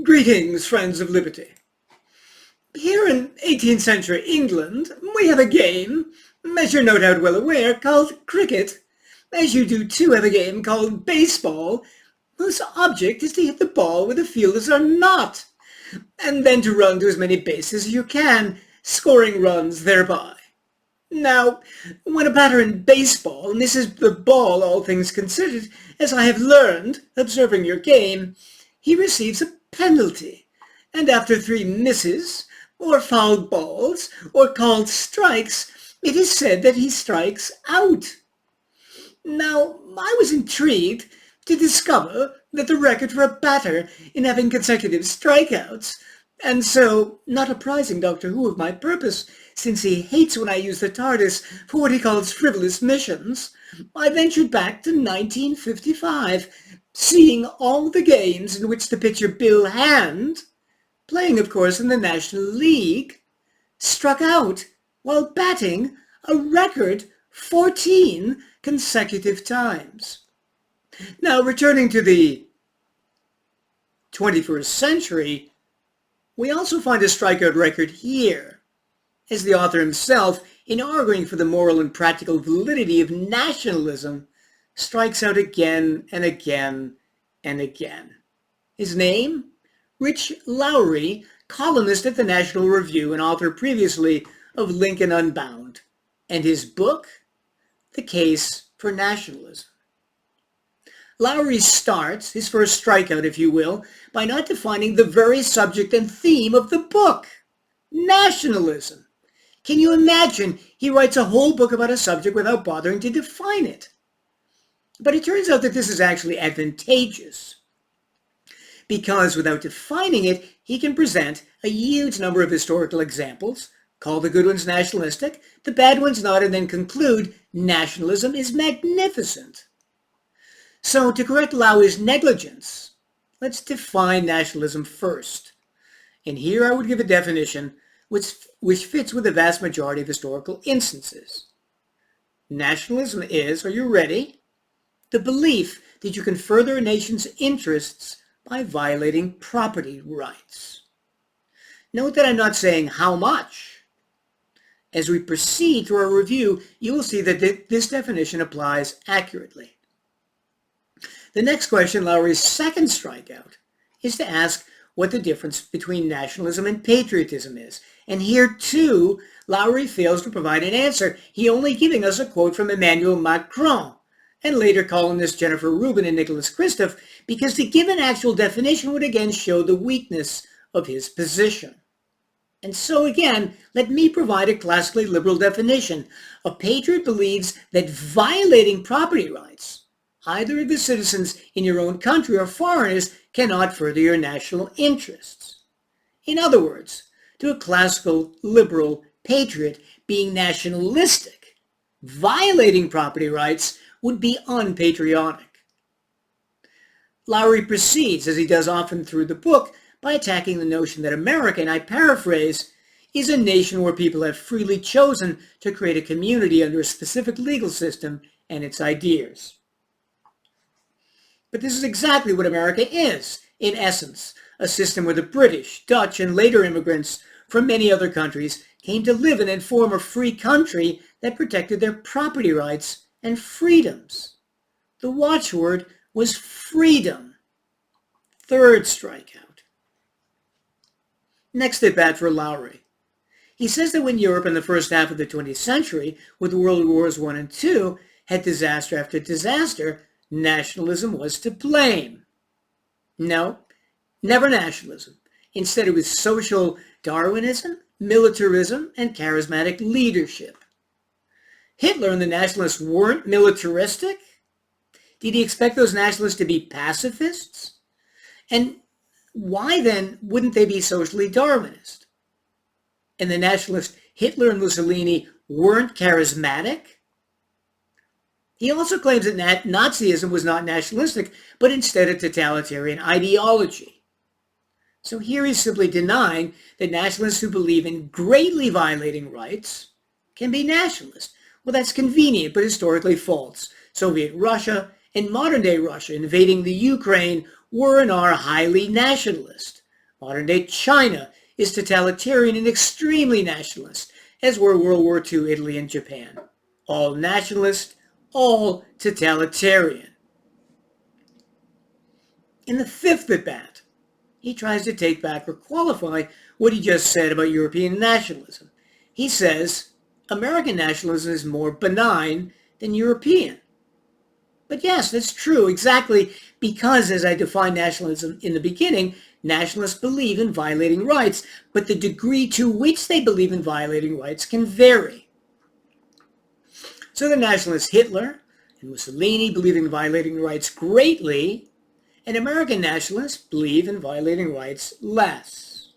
Greetings, friends of liberty. Here in 18th century England, we have a game, as you're no doubt well aware, called cricket, as you do too have a game called baseball, whose object is to hit the ball where the fielders are not, and then to run to as many bases as you can, scoring runs thereby. Now, when a batter in baseball misses the ball, all things considered, as I have learned, observing your game, he receives a penalty, and after 3 misses, or fouled balls, or called strikes, it is said that he strikes out. Now, I was intrigued to discover that the record for a batter in having consecutive strikeouts, and so, not apprising Doctor Who of my purpose, since he hates when I use the TARDIS for what he calls frivolous missions, I ventured back to 1955, seeing all the games in which the pitcher Bill Hand, playing of course in the National League, struck out while batting a record 14 consecutive times. Now, returning to the 21st century, we also find a strikeout record here, as the author himself, in arguing for the moral and practical validity of nationalism, strikes out again and again and again. His name? Rich Lowry, columnist at the National Review and author previously of Lincoln Unbound, and his book, The Case for Nationalism. Lowry starts, his first strikeout if you will, by not defining the very subject and theme of the book, nationalism. Can you imagine he writes a whole book about a subject without bothering to define it? But it turns out that this is actually advantageous, because without defining it, he can present a huge number of historical examples, call the good ones nationalistic, the bad ones not, and then conclude nationalism is magnificent. So to correct Lowry's negligence, let's define nationalism first. And here I would give a definition which fits with the vast majority of historical instances. Nationalism is, are you ready? The belief that you can further a nation's interests by violating property rights. Note that I'm not saying how much. As we proceed through our review, you will see that this definition applies accurately. The next question, Lowry's second strikeout, is to ask what the difference between nationalism and patriotism is. And here, too, Lowry fails to provide an answer, he only giving us a quote from Emmanuel Macron, and later columnists Jennifer Rubin and Nicholas Christoph, because to give an actual definition would again show the weakness of his position. And so again, let me provide a classically liberal definition. A patriot believes that violating property rights, either of the citizens in your own country or foreigners, cannot further your national interests. In other words, to a classical liberal patriot, being nationalistic, violating property rights, would be unpatriotic. Lowry proceeds, as he does often through the book, by attacking the notion that America, and I paraphrase, is a nation where people have freely chosen to create a community under a specific legal system and its ideas. But this is exactly what America is, in essence, a system where the British, Dutch, and later immigrants from many other countries came to live in and form a free country that protected their property rights and freedoms. The watchword was freedom. Third strikeout. Next at bat for Lowry. He says that when Europe in the first half of the 20th century, with World Wars I and II, had disaster after disaster, nationalism was to blame. No, never nationalism. Instead, it was social Darwinism, militarism, and charismatic leadership. Hitler and the nationalists weren't militaristic? Did he expect those nationalists to be pacifists? And why then wouldn't they be socially Darwinist? And the nationalists Hitler and Mussolini weren't charismatic? He also claims that Nazism was not nationalistic, but instead a totalitarian ideology. So here he's simply denying that nationalists who believe in greatly violating rights can be nationalists. Well, that's convenient, but historically false. Soviet Russia and modern-day Russia invading the Ukraine were and are highly nationalist. Modern-day China is totalitarian and extremely nationalist, as were World War II Italy and Japan. All nationalist, all totalitarian. In the fifth at-bat, he tries to take back or qualify what he just said about European nationalism. He says American nationalism is more benign than European. But yes, that's true, exactly because, as I defined nationalism in the beginning, nationalists believe in violating rights, but the degree to which they believe in violating rights can vary. So the nationalists Hitler and Mussolini believe in violating rights greatly, and American nationalists believe in violating rights less.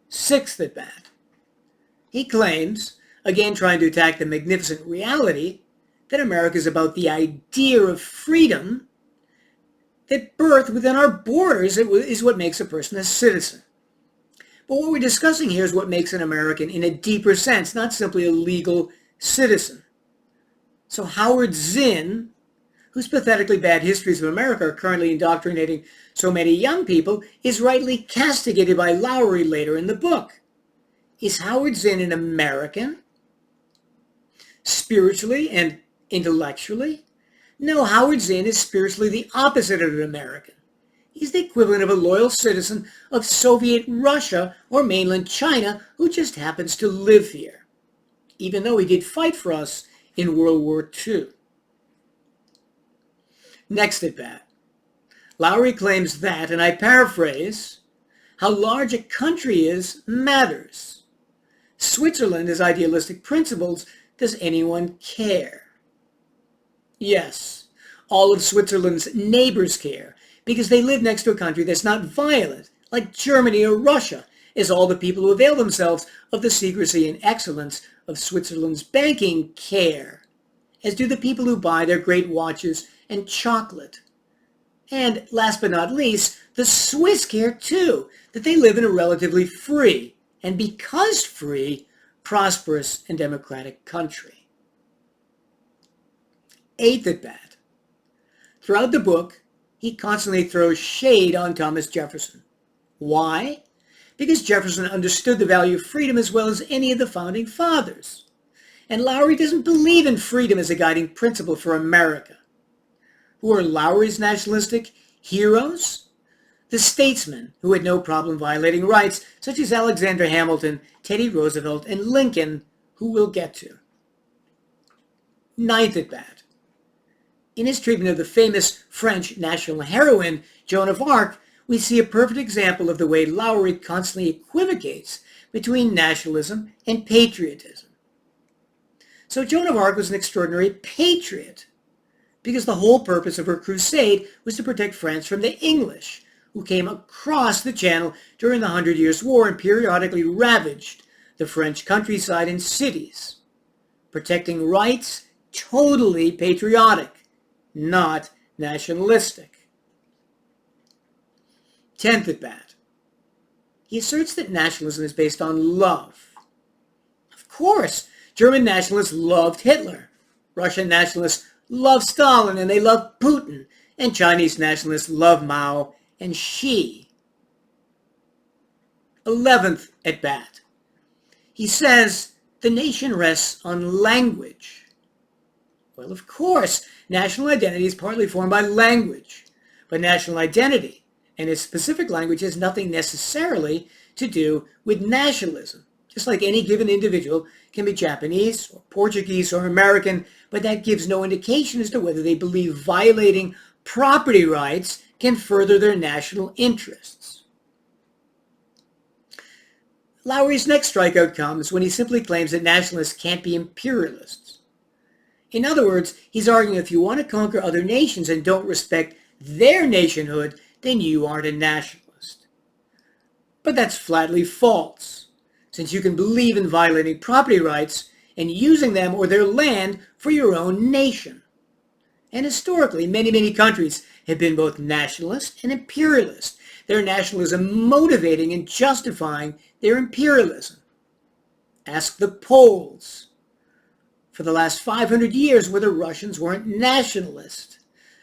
Sixth at-bat. He claims, again trying to attack the magnificent reality, that America is about the idea of freedom, that birth within our borders is what makes a person a citizen. But what we're discussing here is what makes an American in a deeper sense, not simply a legal citizen. So Howard Zinn, whose pathetically bad histories of America are currently indoctrinating so many young people, is rightly castigated by Lowry later in the book. Is Howard Zinn an American? Spiritually and intellectually? No, Howard Zinn is spiritually the opposite of an American. He's the equivalent of a loyal citizen of Soviet Russia or mainland China who just happens to live here, even though he did fight for us in World War II. Next at-bat. Lowry claims that, and I paraphrase, how large a country is matters. Switzerland has idealistic principles. Does anyone care? Yes, all of Switzerland's neighbors care, because they live next to a country that's not violent, like Germany or Russia, as all the people who avail themselves of the secrecy and excellence of Switzerland's banking care, as do the people who buy their great watches and chocolate. And last but not least, the Swiss care too, that they live in a relatively free, and because free, prosperous and democratic country. Eighth at-bat. Throughout the book, he constantly throws shade on Thomas Jefferson. Why? Because Jefferson understood the value of freedom as well as any of the founding fathers. And Lowry doesn't believe in freedom as a guiding principle for America. Who are Lowry's nationalistic heroes? The statesmen who had no problem violating rights, such as Alexander Hamilton, Teddy Roosevelt, and Lincoln, who we'll get to. Ninth at-bat. In his treatment of the famous French national heroine, Joan of Arc, we see a perfect example of the way Lowry constantly equivocates between nationalism and patriotism. So Joan of Arc was an extraordinary patriot, because the whole purpose of her crusade was to protect France from the English, who came across the Channel during the 100 Years' War and periodically ravaged the French countryside and cities. Protecting rights, totally patriotic, not nationalistic. 10th at-bat. He asserts that nationalism is based on love. Of course, German nationalists loved Hitler. Russian nationalists love Stalin and they love Putin, and Chinese nationalists love Mao and Xi. 11th at-bat. He says the nation rests on language. Well, of course, national identity is partly formed by language, but national identity and its specific language has nothing necessarily to do with nationalism. Just like any given individual can be Japanese or Portuguese or American, but that gives no indication as to whether they believe violating property rights can further their national interests. Lowry's next strikeout comes when he simply claims that nationalists can't be imperialists. In other words, he's arguing if you want to conquer other nations and don't respect their nationhood, then you aren't a nationalist. But that's flatly false, since you can believe in violating property rights and using them or their land for your own nation. And historically, many countries have been both nationalist and imperialist, their nationalism motivating and justifying their imperialism. Ask the Poles. For the last 500 years, where the Russians weren't nationalist.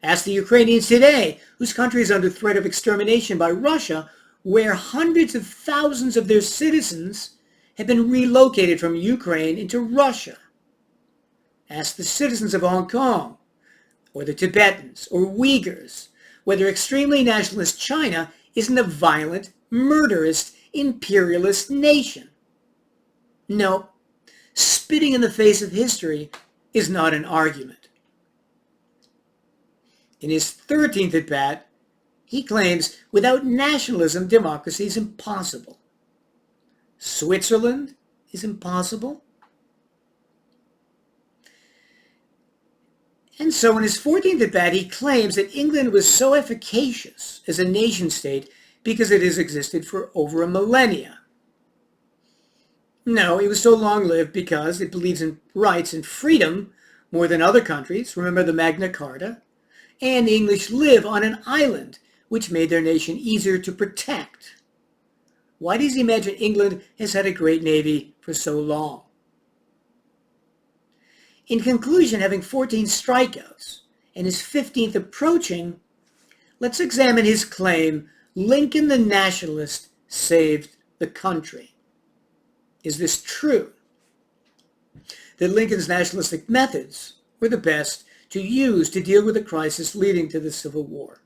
Ask the Ukrainians today, whose country is under threat of extermination by Russia, where hundreds of thousands of their citizens have been relocated from Ukraine into Russia. Ask the citizens of Hong Kong, or the Tibetans, or Uyghurs, whether extremely nationalist China isn't a violent, murderous, imperialist nation. No, spitting in the face of history is not an argument. In his 13th at-bat, he claims without nationalism, democracy is impossible. Switzerland is impossible. And so in his 14th at-bat, he claims that England was so efficacious as a nation-state because it has existed for over a millennia. No, it was so long-lived because it believes in rights and freedom more than other countries. Remember the Magna Carta? And the English live on an island, which made their nation easier to protect. Why does he imagine England has had a great navy for so long? In conclusion, having 14 strikeouts and his 15th approaching, let's examine his claim, Lincoln the nationalist saved the country. Is this true? That Lincoln's nationalistic methods were the best to use to deal with the crisis leading to the Civil War?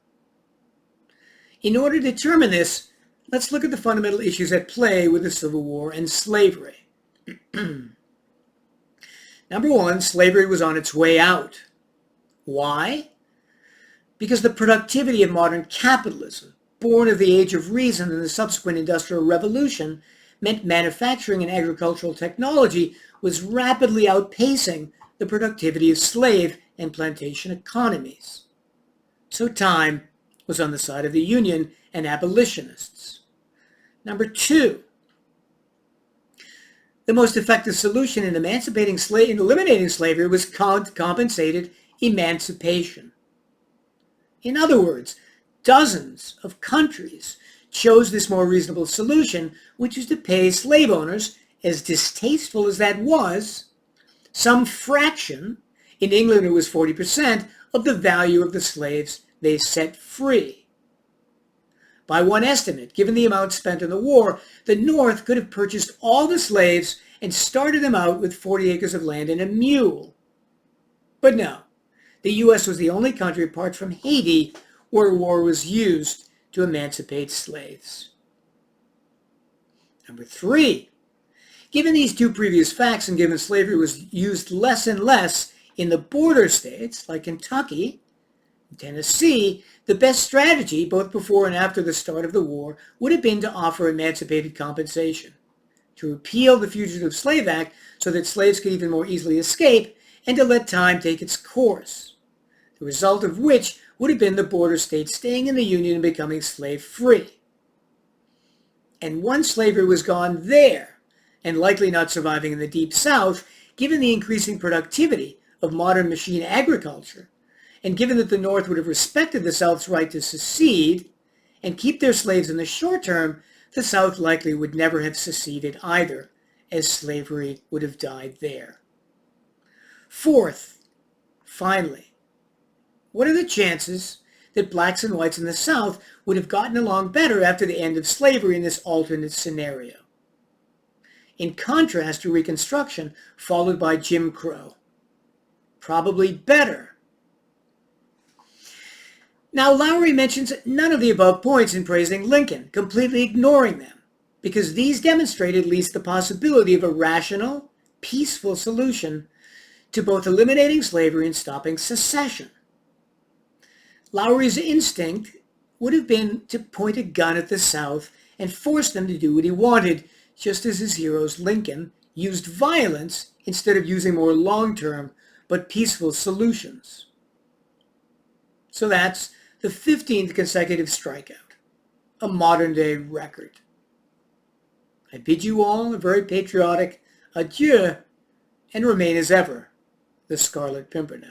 In order to determine this, let's look at the fundamental issues at play with the Civil War and slavery. Number one, slavery was on its way out. Why? Because the productivity of modern capitalism, born of the Age of Reason and the subsequent Industrial Revolution, meant manufacturing and agricultural technology was rapidly outpacing the productivity of slave and plantation economies. So time was on the side of the Union and abolitionists. Number two, the most effective solution in eliminating slavery was compensated emancipation. In other words, dozens of countries chose this more reasonable solution, which is to pay slave owners, as distasteful as that was, some fraction, in England it was 40%, of the value of the slaves they set free. By one estimate, given the amount spent in the war, the North could have purchased all the slaves and started them out with 40 acres of land and a mule. But no, the U.S. was the only country apart from Haiti where war was used to emancipate slaves. Number three, given these two previous facts and given slavery was used less and less in the border states like Kentucky and Tennessee, the best strategy, both before and after the start of the war, would have been to offer emancipated compensation, to repeal the Fugitive Slave Act so that slaves could even more easily escape, and to let time take its course, the result of which would have been the border states staying in the Union and becoming slave-free. And once slavery was gone there, and likely not surviving in the Deep South, given the increasing productivity of modern machine agriculture, and given that the North would have respected the South's right to secede and keep their slaves in the short term, the South likely would never have seceded either, as slavery would have died there. Fourth, finally, what are the chances that blacks and whites in the South would have gotten along better after the end of slavery in this alternate scenario? In contrast to Reconstruction, followed by Jim Crow. Probably better. Now, Lowry mentions none of the above points in praising Lincoln, completely ignoring them, because these demonstrate at least the possibility of a rational, peaceful solution to both eliminating slavery and stopping secession. Lowry's instinct would have been to point a gun at the South and force them to do what he wanted, just as his heroes Lincoln used violence instead of using more long-term but peaceful solutions. So that's the 15th consecutive strikeout, a modern-day record. I bid you all a very patriotic adieu, and remain as ever the Scarlet Pimpernel.